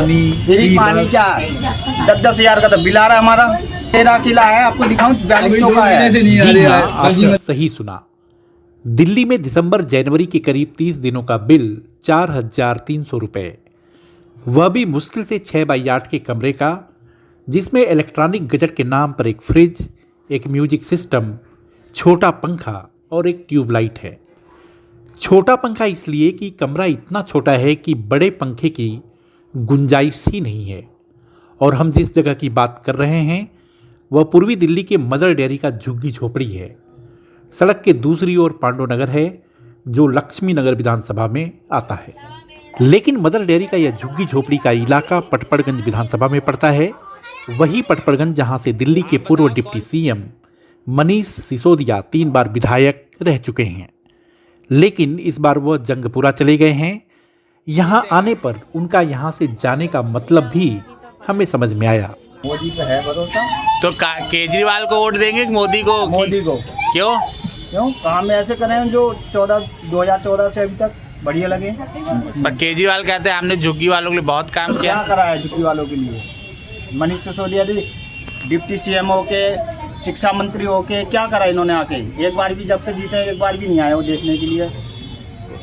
Free पानी क्या 10-10 हजार का तो बिल आ रहा है हमारा। मेरा किला है, आपको दिखाऊं 4200 का है। जी हाँ, आपने सही सुना। दिल्ली में दिसंबर जनवरी के करीब 30 दिनों का बिल 4,300 रुपये, वह भी मुश्किल से 6x8 के कमरे का, जिसमें इलेक्ट्रॉनिक गजट के नाम पर एक फ्रिज, एक म्यूजिक सिस्टम, छोटा पंखा और एक ट्यूबलाइट है। छोटा पंखा इसलिए कि कमरा इतना छोटा है कि बड़े पंखे की गुंजाइश ही नहीं है। और हम जिस जगह की बात कर रहे हैं वह पूर्वी दिल्ली के मदर डेयरी का झुग्गी झोपड़ी है। सड़क के दूसरी ओर पांडुनगर है जो लक्ष्मी नगर विधानसभा में आता है। लेकिन मदर डेयरी का यह झुग्गी झोपड़ी का इलाका पटपड़गंज विधानसभा में पड़ता है। वही पटपड़गंज जहां से दिल्ली के पूर्व डिप्टी सीएम मनीष सिसोदिया 3 बार विधायक रह चुके हैं। लेकिन इस बार वह जंगपुरा चले गए हैं। यहाँ आने पर उनका यहाँ से जाने का मतलब भी हमें समझ में आया। मोदी पे है भरोसा तो केजरीवाल को वोट देंगे कि मोदी को? मोदी को। क्यों काम ऐसे करें जो 2014 से अभी तक बढ़िया लगे। पर केजरीवाल कहते हैं हमने झुग्गी वालों के लिए बहुत काम किया। क्या करा है झुग्गी वालों के लिए? मनीष सिसोदिया डिप्टी सीएम होके, शिक्षा मंत्री होके क्या करा इन्होंने आके? एक बार भी जब से जीते एक बार भी नहीं आए वो देखने के लिए।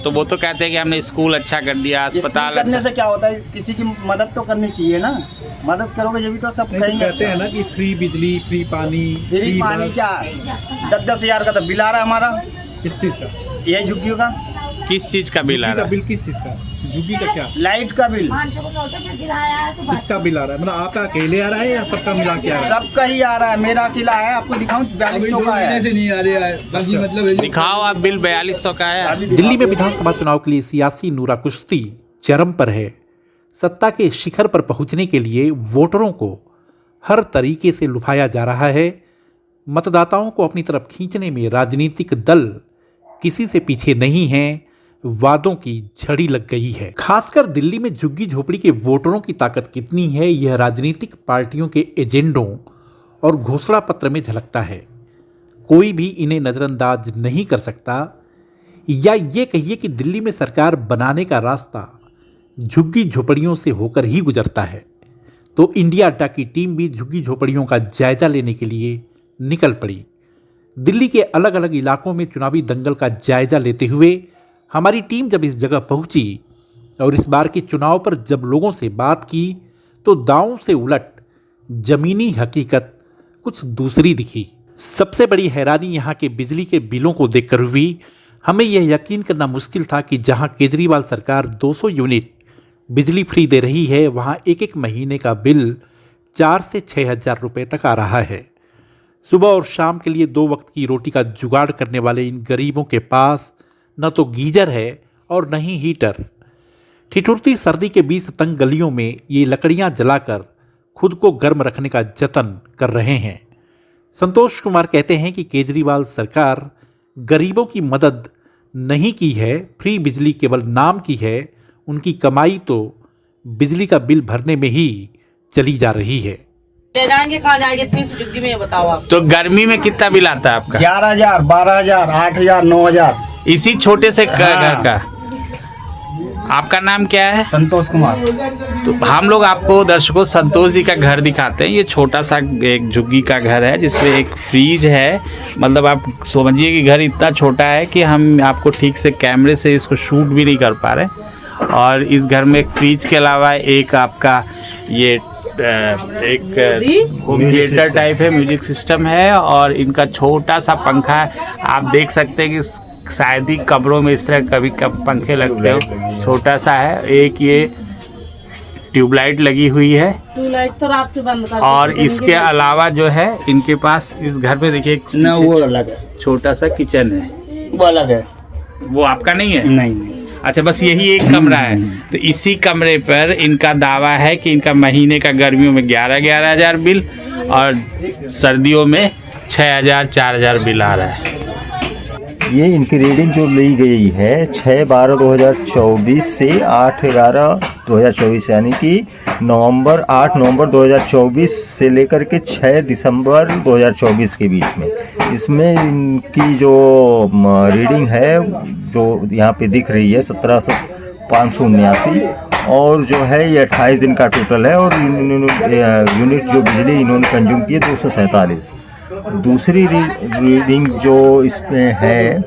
तो वो तो कहते हैं कि हमने स्कूल अच्छा कर दिया, अस्पताल करने अच्छा। से क्या होता है, किसी की मदद तो करनी चाहिए ना। मदद करोगे जब भी तो सब कहेंगे। कहते हैं ना कि फ्री बिजली, फ्री पानी। फ्री पानी क्या 10-10 हजार का तो बिल आ रहा है हमारा। किस चीज का? ये झुग्गियों का। किस चीज का बिल आ रहा है? बिल किस चीज का? झुग्गी का क्या? लाइट का बिल। किसका बिल आ रहा है? मतलब आपका अकेले आ रहा है या सबका मिला के आ रहा है? सबका ही आ रहा है। मेरा किला है, आपको दिखाऊं 4200 का है। नहीं आ रहा है, बाकी मतलब दिखाओ आप, बिल 4200 का है। दिल्ली में विधानसभा चुनाव के लिए सियासी नूरा कुश्ती चरम पर है। सत्ता के शिखर पर पहुंचने के लिए वोटरों को हर तरीके से लुभाया जा रहा है। मतदाताओं को अपनी तरफ खींचने में राजनीतिक दल किसी से पीछे नहीं हैं। वादों की झड़ी लग गई है। खासकर दिल्ली में झुग्गी झोपड़ी के वोटरों की ताकत कितनी है यह राजनीतिक पार्टियों के एजेंडों और घोषणा पत्र में झलकता है। कोई भी इन्हें नज़रअंदाज नहीं कर सकता। या ये कहिए कि दिल्ली में सरकार बनाने का रास्ता झुग्गी झोपड़ियों से होकर ही गुजरता है। तो इंडिया अड्डा की टीम भी झुग्गी झोपड़ियों का जायजा लेने के लिए निकल पड़ी। दिल्ली के अलग अलग इलाकों में चुनावी दंगल का जायजा लेते हुए हमारी टीम जब इस जगह पहुंची और इस बार के चुनाव पर जब लोगों से बात की तो दांव से उलट जमीनी हकीकत कुछ दूसरी दिखी। सबसे बड़ी हैरानी यहाँ के बिजली के बिलों को देखकर हुई। हमें यह यकीन करना मुश्किल था कि जहाँ केजरीवाल सरकार 200 यूनिट बिजली फ्री दे रही है वहाँ एक महीने का बिल 4 से 6 हजार रुपये तक आ रहा है। सुबह और शाम के लिए 2 वक्त की रोटी का जुगाड़ करने वाले इन गरीबों के पास न तो गीजर है और न ही हीटर। ठिठुरती सर्दी के बीच तंग गलियों में ये लकड़ियां जलाकर खुद को गर्म रखने का जतन कर रहे हैं। संतोष कुमार कहते हैं कि केजरीवाल सरकार गरीबों की मदद नहीं की है, फ्री बिजली केवल नाम की है। उनकी कमाई तो बिजली का बिल भरने में ही चली जा रही है। ले जाएंगे कहाँ जाएंगे इतनी सी झुग्गी में, बताओ आप। तो गर्मी में कितना बिल आता है आपका? 11,000, 12,000, 8,000, 9,000। इसी छोटे से घर का। आपका नाम क्या है? संतोष कुमार। तो हम लोग आपको दर्शकों संतोष जी का घर दिखाते हैं। ये छोटा सा एक झुग्गी का घर है जिसमें एक फ्रीज है। मतलब आप समझिए कि घर इतना छोटा है कि हम आपको ठीक से कैमरे से इसको शूट भी नहीं कर पा रहे। और इस घर में एक फ्रीज के अलावा एक आपका ये एक होम थिएटर टाइप है, म्यूजिक सिस्टम है और इनका छोटा सा पंखा है। आप देख सकते हैं कि शायद ही कमरों में इस तरह कभी कब पंखे लगते हो। छोटा सा है। एक ये ट्यूबलाइट लगी हुई है। ट्यूबलाइट तो रात के बंद कर। और इसके अलावा जो है इनके पास इस घर में देखिए ना वो अलग है, छोटा सा किचन है। वो अलग है। वो आपका नहीं है? नहीं। अच्छा, बस यही एक कमरा है। तो इसी कमरे पर इनका दावा है कि इनका महीने का गर्मियों में 11 हजार बिल और सर्दियों में 6,000 4,000 बिल आ रहा है। ये इनकी रीडिंग जो ली गई है 6/12/2024 से 8/11/2024 यानी कि 8 नवंबर 2024 से लेकर के 6 दिसंबर 2024 के बीच में। इसमें इनकी जो रीडिंग है जो यहाँ पे दिख रही है 17,579 और जो है ये 28 दिन का टोटल है। और यूनिट जो बिजली इन्होंने कंज्यूम की है 247। दूसरी रीडिंग जो इसमें है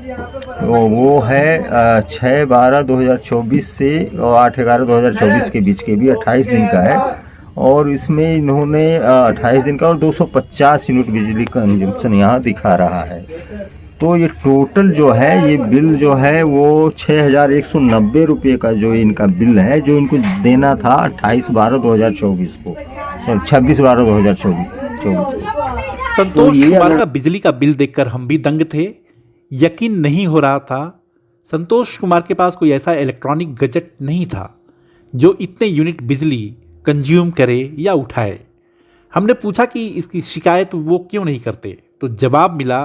वो है 6/12/2024 से 8/11/2024 के बीच के भी 28 दिन का है। और इसमें इन्होंने 28 दिन का और 250 यूनिट बिजली कंजम्पशन यहाँ दिखा रहा है। तो ये टोटल जो है ये बिल जो है वो 6,190 रुपये का जो इनका बिल है, जो इनको देना था 28/12/2024 को, सॉरी 26/12/2024 को। संतोष ये कुमार अगर- का बिजली का बिल देखकर हम भी दंग थे। यकीन नहीं हो रहा था। संतोष कुमार के पास कोई ऐसा इलेक्ट्रॉनिक गैजेट नहीं था जो इतने यूनिट बिजली कंज्यूम करे या उठाए। हमने पूछा कि इसकी शिकायत वो क्यों नहीं करते, तो जवाब मिला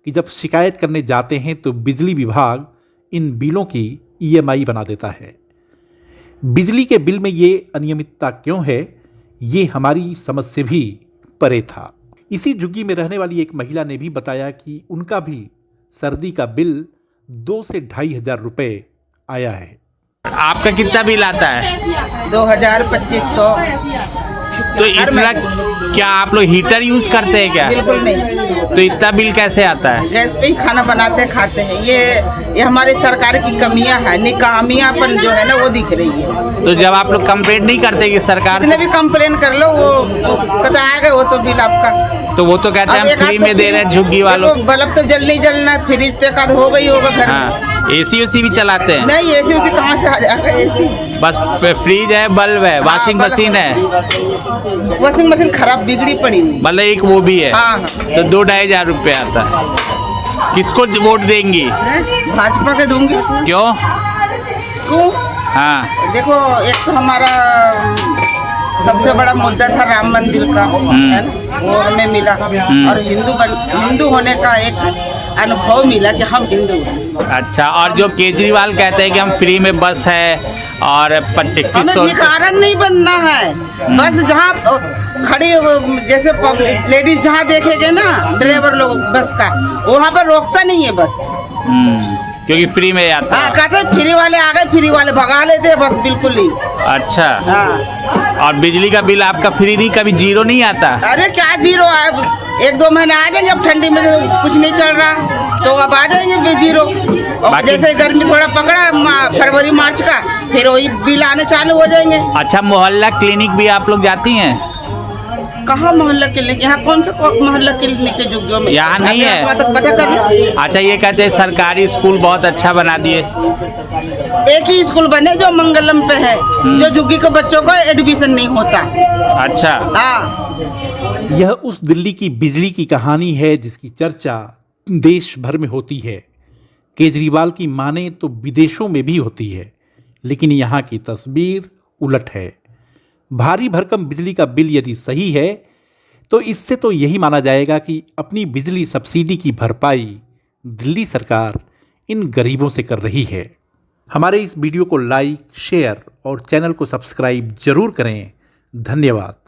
कि जब शिकायत करने जाते हैं तो बिजली विभाग इन बिलों की EMI बना देता है। बिजली के बिल में ये अनियमितता क्यों है, ये हमारी समझ से भी परे था। इसी झुग्गी में रहने वाली एक महिला ने भी बताया कि उनका भी सर्दी का बिल 2 से 2,500 रुपये आया है। आपका कितना बिल आता है? 2,000-2,500। तो इतना क्या आप लोग हीटर यूज करते हैं क्या? बिल्कुल नहीं, तो इतना बिल कैसे आता है? गैस पे ही खाना बनाते खाते हैं। ये हमारे सरकार की कमियां है, निकामियापन जो है ना वो दिख रही है। तो जब आप लोग कंप्लेंट नहीं करते कि सरकार, जितने भी कंप्लेन कर लो वो कताएगा वो तो बिल आपका। तो वो तो कहते हैं अब हम एक आध फ्री तो में दे रहे हैं झुग्गी वालों। देखो, बल्ब तो जल नहीं जलना है, फ्रिज तो एक आध हो गई होगा घर में। हाँ, AC भी चलाते हैं? नहीं, एसी उसी कहाँ से आ जाएगा एसी? बस फ्रिज है, बल्ब है, वॉशिंग बल्ब- मशीन है, वॉशिंग मशीन खराब बिगड़ी पड़ी हुई। मतलब एक वो भी है। हाँ, तो 2-2,500 रुपये आता है। किसको वोट देंगी? भाजपा के दूंगी। क्यों? क्यों? हाँ, देखो, एक तो हमारा सबसे बड़ा मुद्दा था राम मंदिर का, है ना, वो हमें मिला। और हिंदू होने का एक अनुभव मिला कि हम हिंदू हैं। अच्छा। और जो केजरीवाल कहते हैं कि हम फ्री में बस है और हमें 2100 भिखारन नहीं बनना है। बस जहाँ खड़े जैसे लेडीज जहाँ देखेंगे ना ड्राइवर लोग बस का, वहाँ पर रोकता नहीं है बस। क्योंकि फ्री में आता हाँ, है। कहते फ्री वाले आ गए, फ्री वाले भगा लेते हैं बस बिल्कुल ही। अच्छा। हाँ, और बिजली का बिल आपका फ्री नहीं, कभी जीरो नहीं आता? अरे क्या जीरो है, 1-2 महीने आ जाएंगे। अब ठंडी में तो कुछ नहीं चल रहा तो अब आ जाएंगे जीरो। और बाकी- जैसे गर्मी थोड़ा पकड़ा फरवरी मार्च का, फिर वही बिल आने चालू हो जाएंगे। अच्छा, मोहल्ला क्लिनिक भी आप लोग जाती हैं? कहाँ मोहल्ला क्लिनिक? यहाँ कौन सा मोहल्ला क्लिनिक है झुग्गियों में? यहाँ नहीं है। पता कर। अच्छा, ये कहते हैं सरकारी स्कूल बहुत अच्छा बना दिए। एक ही स्कूल बने जो मंगलम पे है, जो झुग्गी के बच्चों को एडमिशन नहीं होता। अच्छा। हाँ, यह उस दिल्ली की बिजली की कहानी है जिसकी चर्चा देश भर में होती है। केजरीवाल की माने तो विदेशों में भी होती है, लेकिन यहाँ की तस्वीर उलट है। भारी भरकम बिजली का बिल यदि सही है तो इससे तो यही माना जाएगा कि अपनी बिजली सब्सिडी की भरपाई दिल्ली सरकार इन गरीबों से कर रही है। हमारे इस वीडियो को लाइक, शेयर और चैनल को सब्सक्राइब जरूर करें। धन्यवाद।